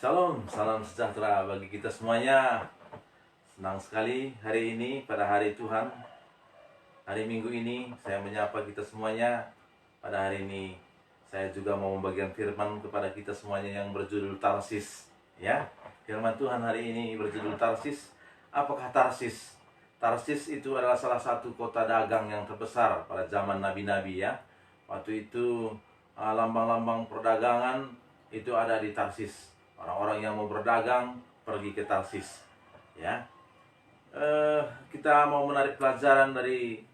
Shalom, salam sejahtera bagi kita semuanya. Senang sekali hari ini, pada hari Tuhan, hari Minggu ini, saya menyapa kita semuanya. Pada hari ini, saya juga mau membagikan firman kepada kita semuanya yang berjudul Tarsis. Ya, firman Tuhan hari ini berjudul Tarsis. Apakah Tarsis? Tarsis itu adalah salah satu kota dagang yang terbesar pada zaman nabi-nabi ya. Waktu itu lambang-lambang perdagangan itu ada di Tarsis. Orang-orang yang mau berdagang pergi ke Tarsis. Ya, kita mau menarik pelajaran dari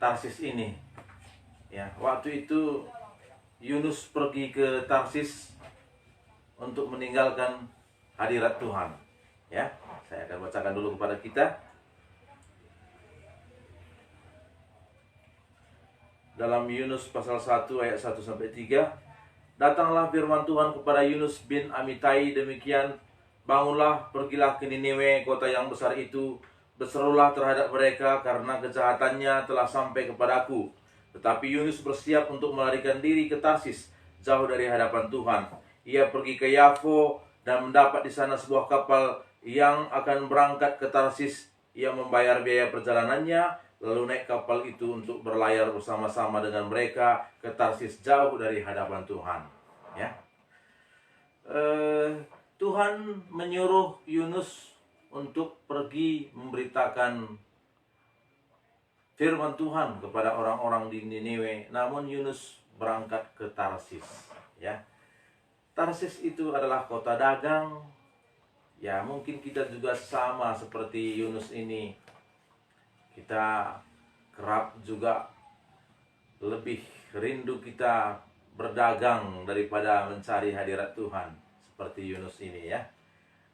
Tarsis ini. Ya, waktu itu Yunus pergi ke Tarsis untuk meninggalkan hadirat Tuhan. Ya, saya akan bacakan dulu kepada kita. Dalam Yunus pasal 1 ayat 1 sampai 3. Datanglah firman Tuhan kepada Yunus bin Amitai demikian, bangunlah, pergilah ke Niniwe, kota yang besar itu, berserulah terhadap mereka karena kejahatannya telah sampai kepadaku. Tetapi Yunus bersiap untuk melarikan diri ke Tarsis, jauh dari hadapan Tuhan. Ia pergi ke Yafo dan mendapat di sana sebuah kapal yang akan berangkat ke Tarsis. Ia membayar biaya perjalanannya, lalu naik kapal itu untuk berlayar bersama-sama dengan mereka ke Tarsis, jauh dari hadapan Tuhan. Ya, Tuhan menyuruh Yunus untuk pergi memberitakan firman Tuhan kepada orang-orang di Niniwe. Namun Yunus berangkat ke Tarsis. Ya, Tarsis itu adalah kota dagang. Ya, mungkin kita juga sama seperti Yunus ini. Kita kerap juga lebih rindu kita berdagang daripada mencari hadirat Tuhan, seperti Yunus ini ya.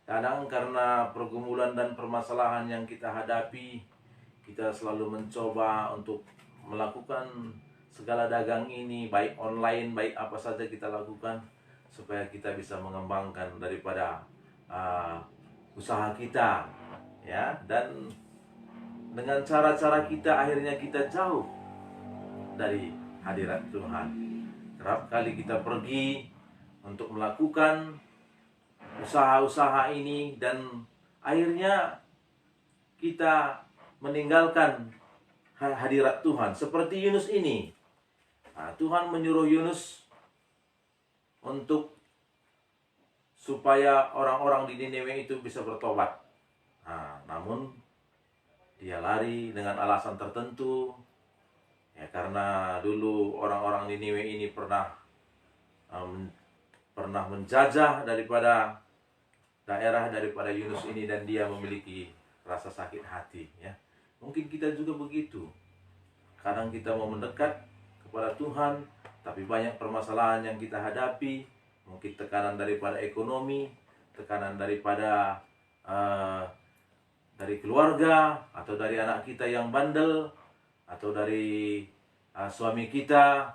Kadang karena pergumulan dan permasalahan yang kita hadapi, kita selalu mencoba untuk melakukan segala dagang ini, baik online, baik apa saja kita lakukan, supaya kita bisa mengembangkan daripada usaha kita ya. Dan dengan cara-cara kita akhirnya kita jauh dari hadirat Tuhan. Kerap kali kita pergi untuk melakukan usaha-usaha ini dan akhirnya kita meninggalkan hadirat Tuhan. Seperti Yunus ini. Tuhan menyuruh Yunus untuk supaya orang-orang di Niniwe itu bisa bertobat. Namun dia lari dengan alasan tertentu. Ya, karena dulu orang-orang Niniwe ini pernah menjajah daripada daerah daripada Yunus ini, dan dia memiliki rasa sakit hati ya. Mungkin kita juga begitu. Kadang kita mau mendekat kepada Tuhan, tapi banyak permasalahan yang kita hadapi. Mungkin tekanan daripada ekonomi, tekanan daripada dari keluarga, atau dari anak kita yang bandel, atau dari suami kita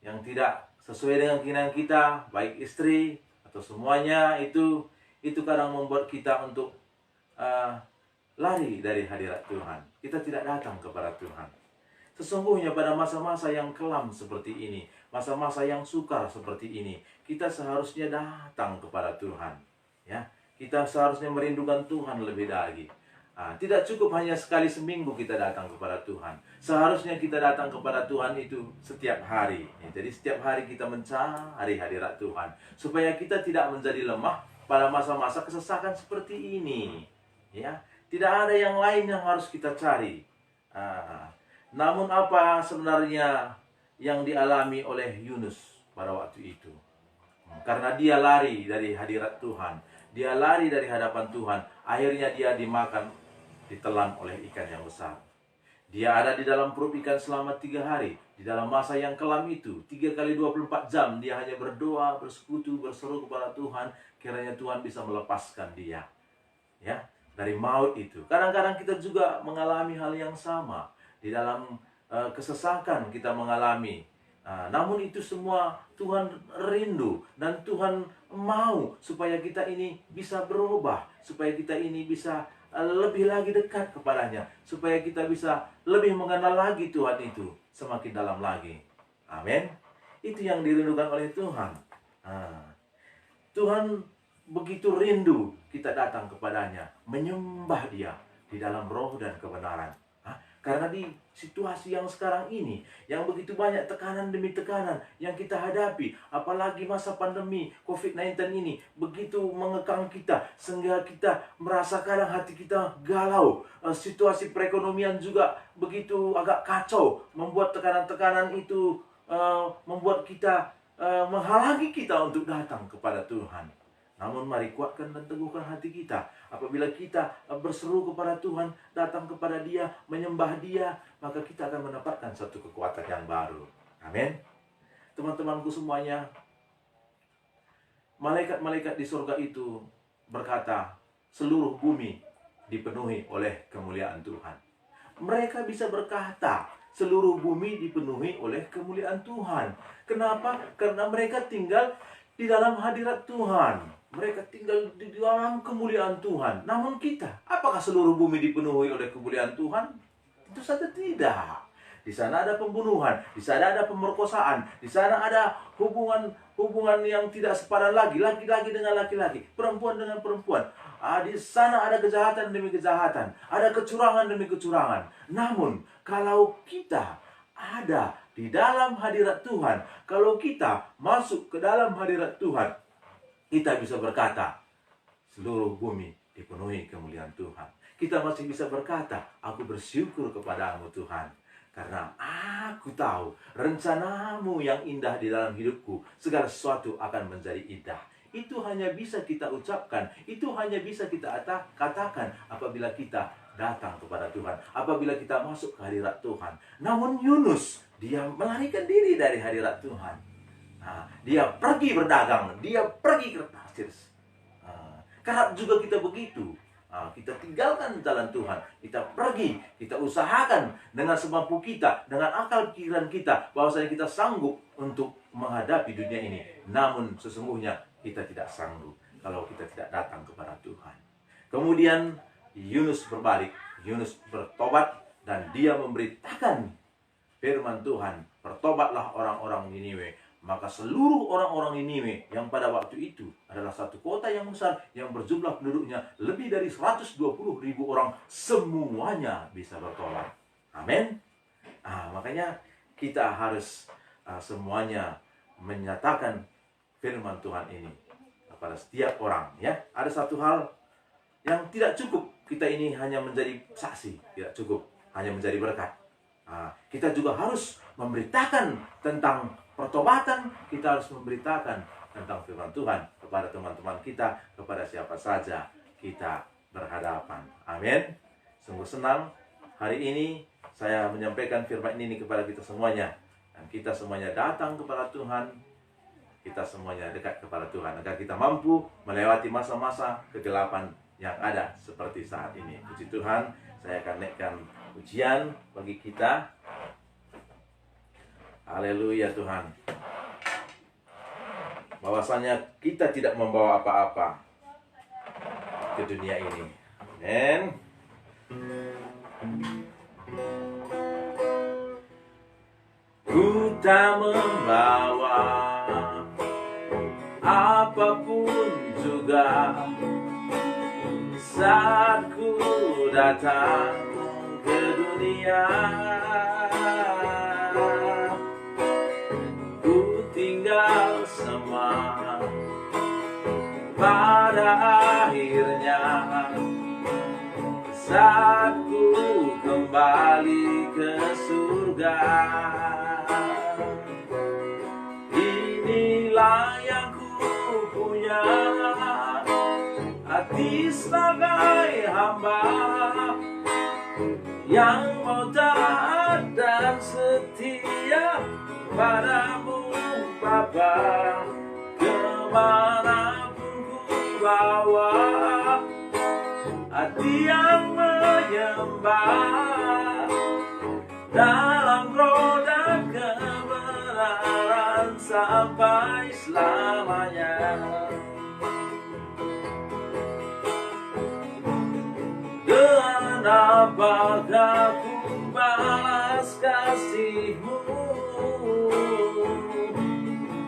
yang tidak sesuai dengan keinginan kita, baik istri atau semuanya, itu kadang membuat kita untuk lari dari hadirat Tuhan. Kita tidak datang kepada Tuhan. Sesungguhnya pada masa-masa yang kelam seperti ini, masa-masa yang sukar seperti ini, kita seharusnya datang kepada Tuhan. Ya, kita seharusnya merindukan Tuhan lebih lagi. Tidak cukup hanya sekali seminggu kita datang kepada Tuhan. Seharusnya kita datang kepada Tuhan itu setiap hari. Jadi setiap hari kita mencari hadirat Tuhan, supaya kita tidak menjadi lemah pada masa-masa kesesakan seperti ini. Ya, tidak ada yang lain yang harus kita cari. Namun apa sebenarnya yang dialami oleh Yunus pada waktu itu? Karena dia lari dari hadirat Tuhan, dia lari dari hadapan Tuhan, akhirnya dia ditelan oleh ikan yang besar. Dia ada di dalam perut ikan selama 3 hari. Di dalam masa yang kelam itu, 3 kali 24 jam dia hanya berdoa, bersekutu, berseru kepada Tuhan, kiranya Tuhan bisa melepaskan dia ya dari maut itu. Kadang-kadang kita juga mengalami hal yang sama. Di dalam kesesakan kita mengalami. Namun itu semua Tuhan rindu, dan Tuhan mau supaya kita ini bisa berubah, supaya kita ini bisa lebih lagi dekat kepadanya, supaya kita bisa lebih mengenal lagi Tuhan itu semakin dalam lagi. Amin. Itu yang dirindukan oleh Tuhan. Tuhan begitu rindu kita datang kepadanya, menyembah Dia di dalam roh dan kebenaran. Karena di situasi yang sekarang ini, yang begitu banyak tekanan demi tekanan yang kita hadapi, apalagi masa pandemi COVID-19 ini, begitu mengekang kita, sehingga kita merasa kadang hati kita galau. Situasi perekonomian juga begitu agak kacau, membuat tekanan-tekanan itu membuat kita, menghalangi kita untuk datang kepada Tuhan. Namun mari kuatkan dan teguhkan hati kita. Apabila kita berseru kepada Tuhan, datang kepada Dia, menyembah Dia, maka kita akan mendapatkan satu kekuatan yang baru. Amin. Teman-temanku semuanya, malaikat-malaikat di surga itu berkata, seluruh bumi dipenuhi oleh kemuliaan Tuhan. Mereka bisa berkata, seluruh bumi dipenuhi oleh kemuliaan Tuhan. Kenapa? Karena mereka tinggal di dalam hadirat Tuhan. Mereka tinggal di dalam kemuliaan Tuhan. Namun kita, apakah seluruh bumi dipenuhi oleh kemuliaan Tuhan? Tentu saja tidak. Di sana ada pembunuhan, di sana ada pemerkosaan, di sana ada hubungan yang tidak sepadan lagi, laki-laki dengan laki-laki, perempuan dengan perempuan. Di sana ada kejahatan demi kejahatan, ada kecurangan demi kecurangan. Namun, kalau kita ada di dalam hadirat Tuhan, kalau kita masuk ke dalam hadirat Tuhan, kita bisa berkata, seluruh bumi dipenuhi kemuliaan Tuhan. Kita masih bisa berkata, aku bersyukur kepadamu Tuhan, karena aku tahu rencanamu yang indah di dalam hidupku, segala sesuatu akan menjadi indah. Itu hanya bisa kita ucapkan, itu hanya bisa kita katakan apabila kita datang kepada Tuhan, apabila kita masuk ke hadirat Tuhan. Namun Yunus, dia melarikan diri dari hadirat Tuhan. Dia pergi berdagang, dia pergi ke pasir. Karena juga kita begitu. Kita tinggalkan jalan Tuhan, kita pergi, kita usahakan dengan semampu kita, dengan akal pikiran kita, bahwasanya kita sanggup untuk menghadapi dunia ini. Namun sesungguhnya kita tidak sanggup kalau kita tidak datang kepada Tuhan. Kemudian Yunus berbalik, Yunus bertobat, dan dia memberitakan firman Tuhan, bertobatlah orang-orang Niniwe. Maka seluruh orang-orang Niniwe yang pada waktu itu adalah satu kota yang besar, yang berjumlah penduduknya lebih dari 120.000 orang, semuanya bisa bertobat. Amin. Makanya kita harus semuanya menyatakan firman Tuhan ini kepada setiap orang. Ya, ada satu hal yang tidak cukup kita ini hanya menjadi saksi, tidak cukup hanya menjadi berkat. Kita juga harus memberitakan tentang pertobatan, kita harus memberitakan tentang firman Tuhan kepada teman-teman kita, kepada siapa saja kita berhadapan. Amin. Sungguh senang hari ini saya menyampaikan firman ini kepada kita semuanya. Dan kita semuanya datang kepada Tuhan, kita semuanya dekat kepada Tuhan, agar kita mampu melewati masa-masa kegelapan yang ada seperti saat ini. Puji Tuhan, saya akan naikkan ujian bagi kita. Haleluya Tuhan. Bahwasanya kita tidak membawa apa-apa ke dunia ini. Amin. Ku tak membawa apapun juga saat ku datang ke dunia. Tinggal semua pada akhirnya saat ku kembali ke surga. Inilah yang ku punya, hati sebagai hamba yang mau taat dan setia padamu Bapa. Kemanapun ku bawa hati yang menyembah dalam roh dan kebenaran sampai selamanya. Dengan apakah ku balas kasih-Mu,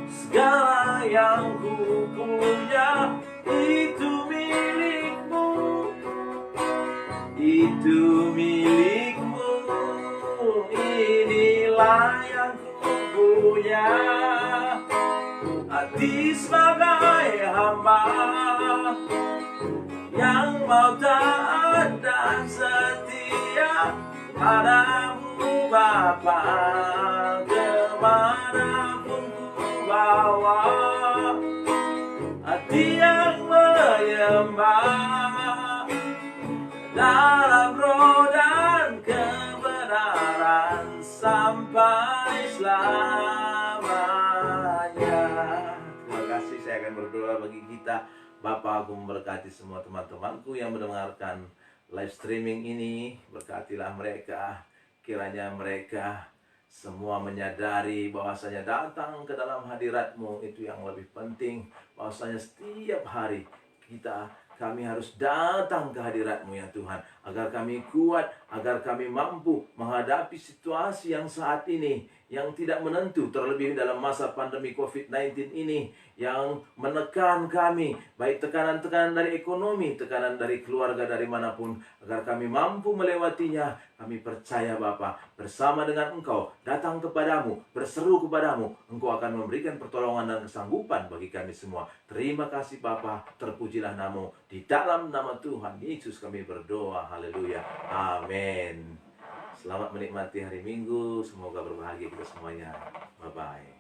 segala yang yang ku punya itu milikmu, itu milikmu. Inilah yang ku punya, hati sebagai hamba yang mau taat dan setia padamu Bapa. Kemanapun ku bawa, hati yang menyembah dalam roh dan kebenaran sampai selamanya. Terima kasih, saya akan berdoa bagi kita. Bapa, aku memberkati semua teman-temanku yang mendengarkan live streaming ini. Berkatilah mereka, kiranya mereka semua menyadari bahwasanya datang ke dalam hadirat-Mu itu yang lebih penting. Bahwasanya setiap hari kami harus datang ke hadirat-Mu ya Tuhan, agar kami kuat, agar kami mampu menghadapi situasi yang saat ini yang tidak menentu, terlebih dalam masa pandemi COVID-19 ini yang menekan kami, baik tekanan-tekanan dari ekonomi, tekanan dari keluarga, dari manapun, agar kami mampu melewatinya. Kami percaya Bapa, bersama dengan Engkau datang kepadamu, berseru kepadamu, Engkau akan memberikan pertolongan dan kesanggupan bagi kami semua. Terima kasih Bapa, terpujilah namamu. Di dalam nama Tuhan Yesus kami berdoa. Haleluya. Amin. Selamat menikmati hari Minggu. Semoga berbahagia kita semuanya. Bye-bye.